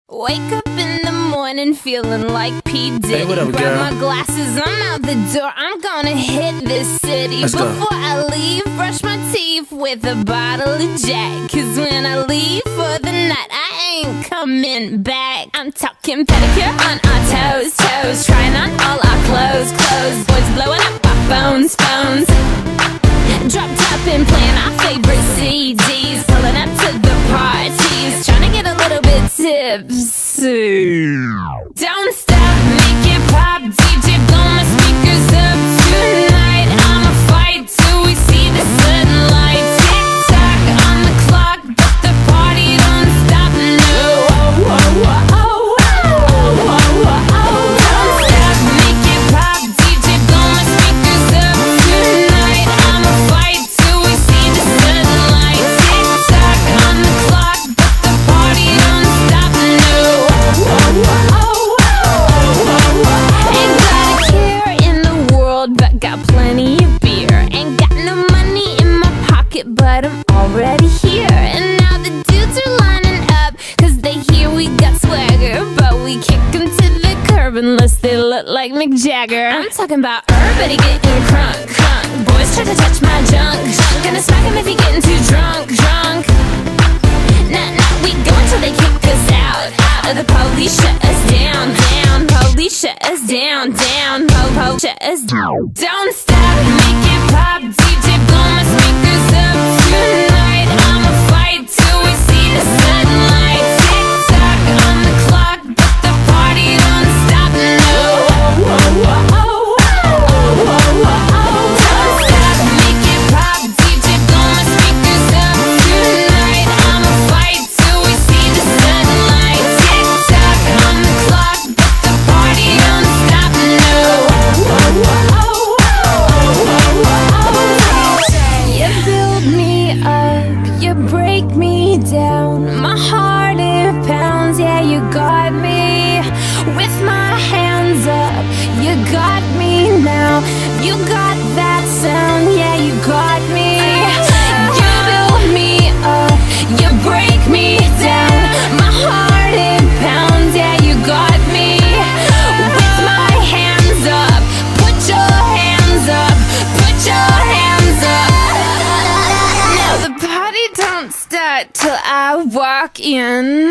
Wake up in the morning feeling like P. Diddy. Hey, what up, Grab girl? my glasses, I'm out the door. I'm gonna hit this city. Let's go. Before I leave, brush my teeth with a bottle of Jack. Cause when I leave for the night, I ain't coming back. I'm talking pedicure on our toes, toes. Trying on all our clothes, clothes. Boys blowing up our phones, phones. Drop top and playing our favorite CDs. Pulling up to the parties, trying to get a little bit tipsy. Don't stop, make it pop, DJ blow my speakers up tonight. I'ma fight till we see the sunlight. Tick tock on the clock, but the party don't stop. No, oh, oh, oh, oh, oh, oh, oh, oh. Don't stop, make it pop, DJ blow my speakers up tonight. I'ma fight till we see the sunlight. Tick tock on the clock, but the party don't stop. No, oh, oh, oh, oh, oh, oh. Ain't got a care in the world, but got plenty of beer. Ain't got no money in my pocket, but I'm already here. And now the dudes are lining up, cause they hear we got swagger. But we kick them to the curb unless they look like Mick Jagger. I'm talking about everybody getting crunk, crunk. Boys try to touch my junk, junk. Gonna smack him if he getting too drunk, drunk. Nah, nah, we go until they kick us out, out. Or the police shut us down, down. Police shut us down, down. Po-po shut us down. Don't stop, make it pop, DJ blow my speakers up tonight. I'ma fight till we see the sunlight. Tick tock on the clock, but the party don't stop. No, oh, oh, oh, oh, oh, oh, oh. Don't stop, make it pop, DJ blow my speakers up tonight. I'ma fight till we see the sunlight. Tick tock on the clock, but the party don't stop. No, oh, oh, oh, oh, oh, oh. You build me up, you break me down. My heart it pounds, yeah, you got me. With my hands up, you got me now. You got that sound, yeah, you got me. You build me up, you break me down. My heart it pounds, yeah, you got me. With my hands up, put your hands up, put your hands up. Now the party don't start till I walk in.